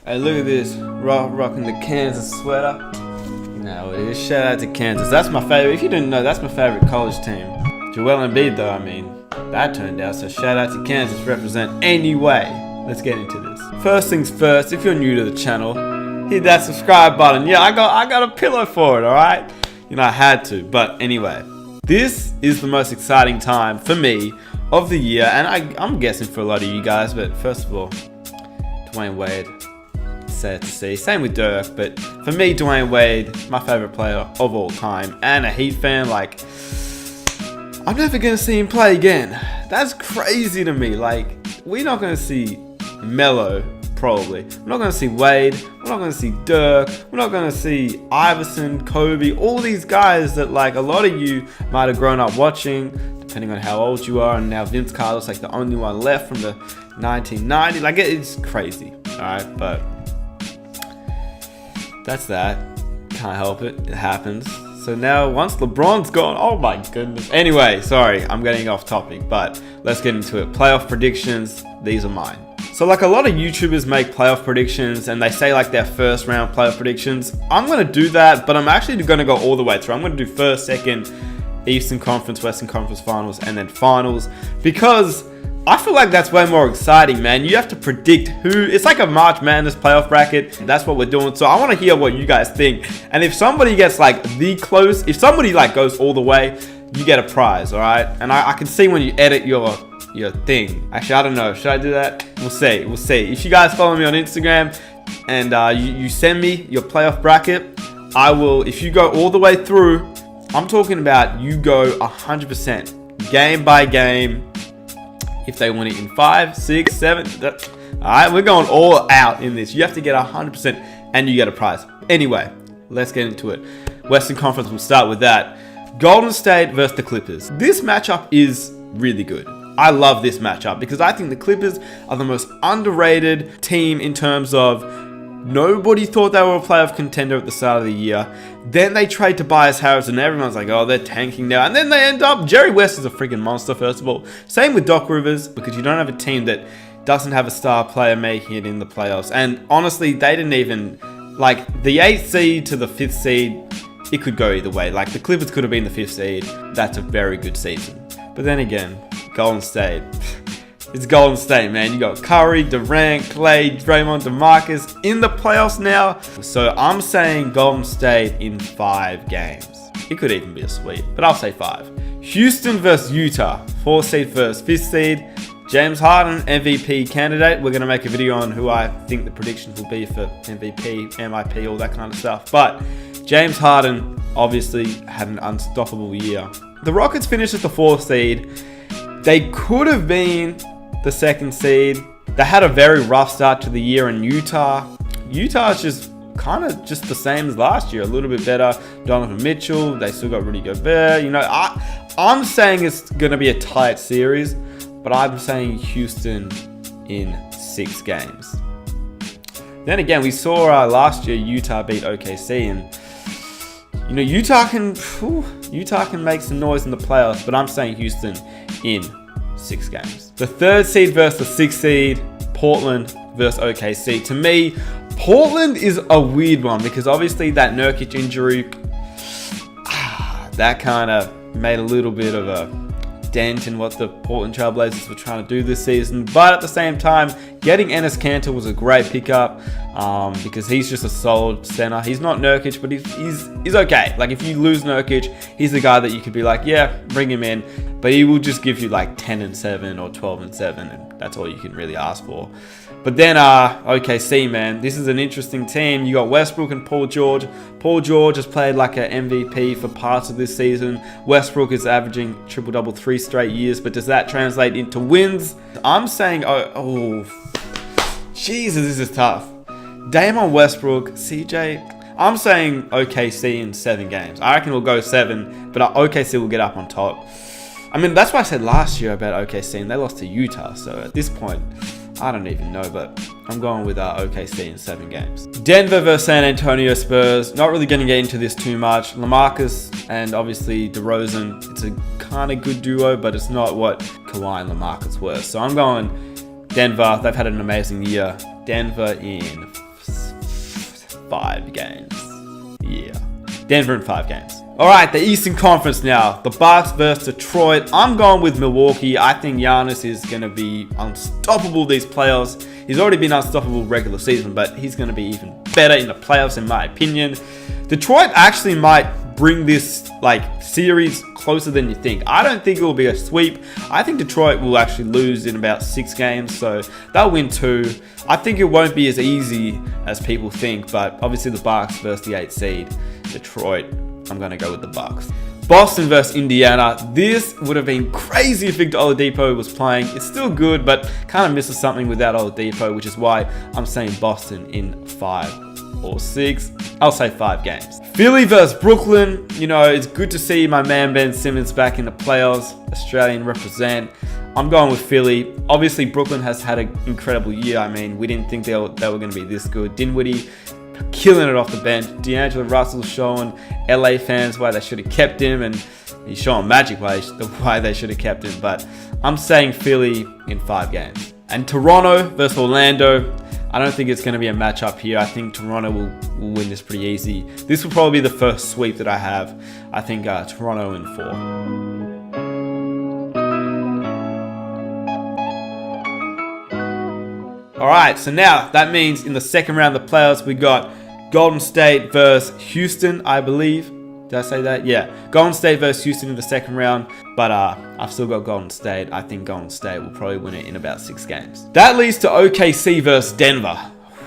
Hey, look at this. Rocking the Kansas sweater. You know it is. Shout out to Kansas. That's my favorite. If you didn't know, that's my favorite college team. Joel Embiid, though, I mean, that turned out. So shout out to Kansas. Represent anyway. Let's get into this. First things first, if you're new to the channel, hit that subscribe button. Yeah, I got a pillow for it, alright? You know, I had to. But anyway, this is the most exciting time for me of the year. And I'm guessing for a lot of you guys. But first of all, Dwayne Wade. Sad to see. Same with Dirk, but for me, Dwayne Wade, my favorite player of all time, and a Heat fan. Like, I'm never gonna see him play again. That's crazy to me. Like, we're not gonna see Melo, probably. We're not gonna see Wade. We're not gonna see Dirk. We're not gonna see Iverson, Kobe, all these guys that, like, a lot of you might have grown up watching, depending on how old you are. And now Vince Carter's like the only one left from the 1990s. Like, it's crazy. All right, but that's that. Can't help it. It happens. So now, once LeBron's gone, oh my goodness. Anyway, sorry, I'm getting off topic, but let's get into it. Playoff predictions. These are mine. So, like, a lot of YouTubers make playoff predictions and they say like their first round playoff predictions. I'm going to do that, but I'm actually going to go all the way through. I'm going to do first, second, Eastern Conference, Western Conference Finals, and then Finals, because I feel like that's way more exciting, man. You have to predict who. It's like a March Madness playoff bracket. That's what we're doing. So I want to hear what you guys think. And if somebody gets like the close, if somebody like goes all the way, you get a prize, all right? And I can see when you edit your thing. Actually, I don't know. Should I do that? We'll see. We'll see. If you guys follow me on Instagram and you send me your playoff bracket, I will. If you go all the way through, I'm talking about you go 100% game by game. If they want it in 5, 6, 7, alright, we're going all out in this. You have to get 100% and you get a prize. Anyway, let's get into it. Western Conference, we'll start with that. Golden State versus the Clippers. This matchup is really good. I love this matchup because I think the Clippers are the most underrated team in terms of nobody thought they were a playoff contender at the start of the year. Then they trade Tobias Harris and everyone's like, oh, they're tanking now. And then they end up, Jerry West is a freaking monster, first of all. Same with Doc Rivers, because you don't have a team that doesn't have a star player making it in the playoffs. And honestly, they didn't even, like, the 8th seed to the 5th seed, it could go either way. Like, the Clippers could have been the 5th seed. That's a very good season. But then again, Golden State. It's Golden State, man. You got Curry, Durant, Clay, Draymond, DeMarcus in the playoffs now. So I'm saying Golden State in 5 games. It could even be a sweep, but I'll say 5. Houston versus Utah. 4th seed versus 5th seed. James Harden, MVP candidate. We're going to make a video on who I think the predictions will be for MVP, MIP, all that kind of stuff. But James Harden obviously had an unstoppable year. The Rockets finished as the 4th seed. They could have been the 2nd seed. They had a very rough start to the year in Utah. Utah is just kind of just the same as last year, a little bit better. Donovan Mitchell, they still got Rudy Gobert. You know, I'm saying it's going to be a tight series, but I'm saying Houston in 6 games. Then again, we saw last year Utah beat OKC, and you know, Utah can make some noise in the playoffs, but I'm saying Houston in 6 games. The 3rd seed versus the 6th seed, Portland versus OKC. To me, Portland is a weird one because obviously that Nurkic injury, that kind of made a little bit of a dent in what the Portland Trailblazers were trying to do this season. But at the same time, getting Enes Kanter was a great pickup because he's just a solid center. He's not Nurkic, but he's okay. Like, if you lose Nurkic, he's the guy that you could be like, yeah, bring him in. But he will just give you like 10-7 or 12-7, and that's all you can really ask for. But then OKC, man, this is an interesting team. You got Westbrook and Paul George. Paul George has played like an MVP for parts of this season. Westbrook is averaging triple-double 3 straight years, but does that translate into wins? I'm saying, Jesus, this is tough. Damon Westbrook, CJ, I'm saying OKC in 7 games. I reckon we'll go 7, but OKC will get up on top. I mean, that's what I said last year about OKC, and they lost to Utah. So at this point, I don't even know, but I'm going with OKC in 7 games. Denver versus San Antonio Spurs. Not really going to get into this too much. LaMarcus and obviously DeRozan. It's a kind of good duo, but it's not what Kawhi and LaMarcus were. So I'm going Denver. They've had an amazing year. Denver in 5 games. Yeah. Denver in 5 games. Alright, the Eastern Conference now. The Bucks versus Detroit. I'm going with Milwaukee. I think Giannis is going to be unstoppable these playoffs. He's already been unstoppable regular season, but he's going to be even better in the playoffs in my opinion. Detroit actually might bring this series closer than you think. I don't think it will be a sweep. I think Detroit will actually lose in about 6 games, so they'll win 2. I think it won't be as easy as people think, but obviously the Bucks versus the 8th seed. Detroit, I'm going to go with the Bucks. Boston versus Indiana. This would have been crazy if Victor Oladipo was playing. It's still good, but kind of misses something without Oladipo, which is why I'm saying Boston in 5 or 6. I'll say 5 games. Philly versus Brooklyn. You know, it's good to see my man Ben Simmons back in the playoffs. Australian represent. I'm going with Philly. Obviously, Brooklyn has had an incredible year. I mean, we didn't think they were going to be this good. Dinwiddie killing it off the bench. D'Angelo Russell showing LA fans why they should have kept him, and he's showing Magic why they should have kept him. But I'm saying Philly in 5 games. And Toronto versus Orlando. I don't think it's going to be a matchup here. I think Toronto will win this pretty easy. This will probably be the first sweep that I have. I think Toronto in 4. Alright, so now that means in the second round of the playoffs, we got Golden State versus Houston, I believe. Did I say that? Yeah. Golden State versus Houston in the second round. But I've still got Golden State. I think Golden State will probably win it in about 6 games. That leads to OKC versus Denver.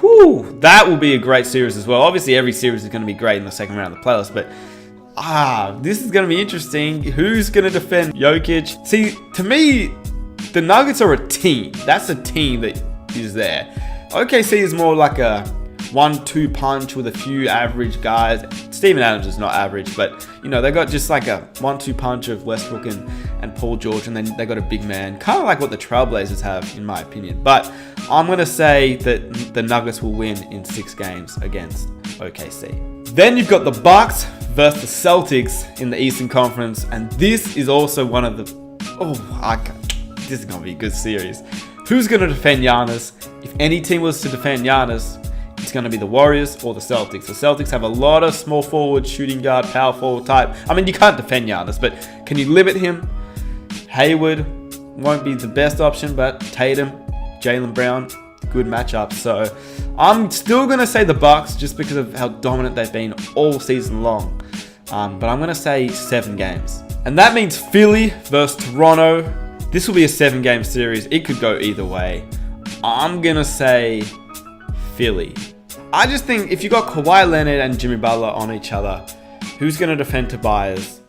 Whew, that will be a great series as well. Obviously, every series is going to be great in the second round of the playoffs. But this is going to be interesting. Who's going to defend Jokic? See, to me, the Nuggets are a team. That's a team that is there. OKC is more like a 1-2 punch with a few average guys. Steven Adams is not average, but you know, they got just like a 1-2 punch of Westbrook and Paul George, and then they got a big man, kind of like what the Trailblazers have in my opinion. But I'm going to say that the Nuggets will win in 6 games against OKC. Then you've got the Bucks versus the Celtics in the Eastern Conference, and this is also one of the this is going to be a good series. Who's going to defend Giannis? If any team was to defend Giannis, it's going to be the Warriors or the Celtics. The Celtics have a lot of small forward, shooting guard, power forward type. I mean, you can't defend Giannis, but can you limit him? Hayward won't be the best option, but Tatum, Jaylen Brown, good matchup. So I'm still going to say the Bucks just because of how dominant they've been all season long. But I'm going to say 7 games. And that means Philly versus Toronto. This will be a 7-game series. It could go either way. I'm going to say Philly. I just think if you got Kawhi Leonard and Jimmy Butler on each other, who's going to defend Tobias?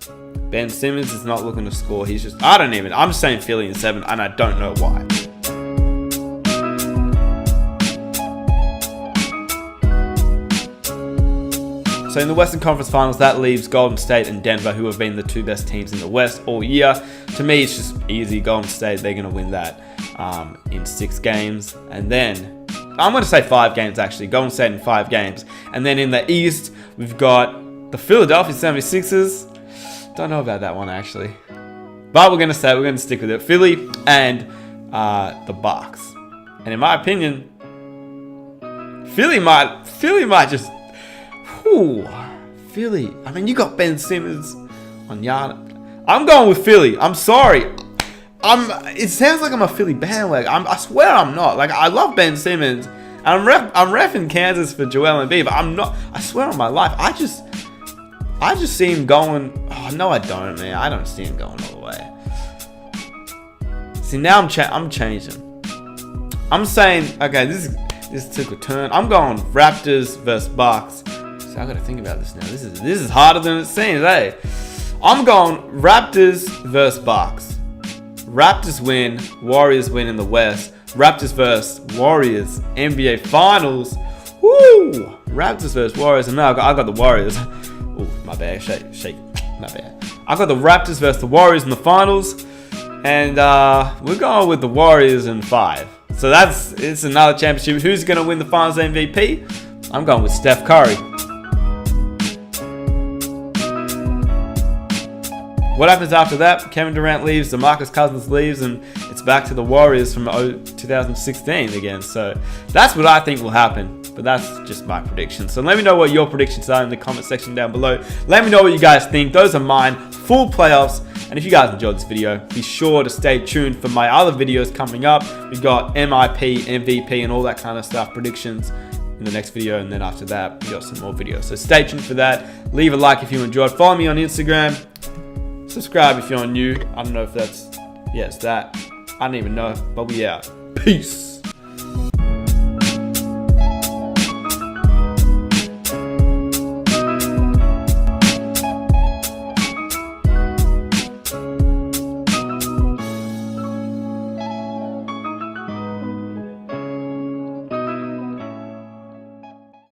Ben Simmons is not looking to score. I'm just saying Philly in 7, and I don't know why. So in the Western Conference Finals, that leaves Golden State and Denver, who have been the 2 best teams in the West all year. To me, it's just easy. Golden State, they're going to win that in 6 games. And then, I'm going to say 5 games actually. Golden State in 5 games. And then in the East, we've got the Philadelphia 76ers. Don't know about that one actually. But we're going to stick with it. Philly and the Bucks. And in my opinion, Philly might just... Philly. I mean, you got Ben Simmons on Giannis. I'm going with Philly. I'm sorry. It sounds like I'm a Philly bandwagon. I swear I'm not. Like, I love Ben Simmons. And I'm reffing Kansas for Joel Embiid, but I'm not. I swear on my life. I just see him going. Oh no, I don't, man. I don't see him going all the way. See, now I'm changing. I'm saying, okay, this took a turn. I'm going Raptors versus Bucks. So I got to think about this now. This is harder than it seems, eh? I'm going Raptors versus Bucks. Raptors win, Warriors win in the West. Raptors versus Warriors, NBA Finals. Woo! Raptors versus Warriors, and now I got the Warriors. Oh, my bad. Shake. My bad. I got the Raptors versus the Warriors in the Finals, and we're going with the Warriors in 5. So it's another championship. Who's going to win the Finals MVP? I'm going with Steph Curry. What happens after that? Kevin Durant leaves, DeMarcus Cousins leaves, and it's back to the Warriors from 2016 again. So that's what I think will happen. But that's just my prediction. So let me know what your predictions are in the comment section down below. Let me know what you guys think. Those are mine. Full playoffs. And if you guys enjoyed this video, be sure to stay tuned for my other videos coming up. We've got MIP, MVP, and all that kind of stuff, predictions in the next video. And then after that, we got some more videos. So stay tuned for that. Leave a like if you enjoyed. Follow me on Instagram. Subscribe if you're new. I don't know if that's, yeah, it's that. I don't even know, but we out. Peace.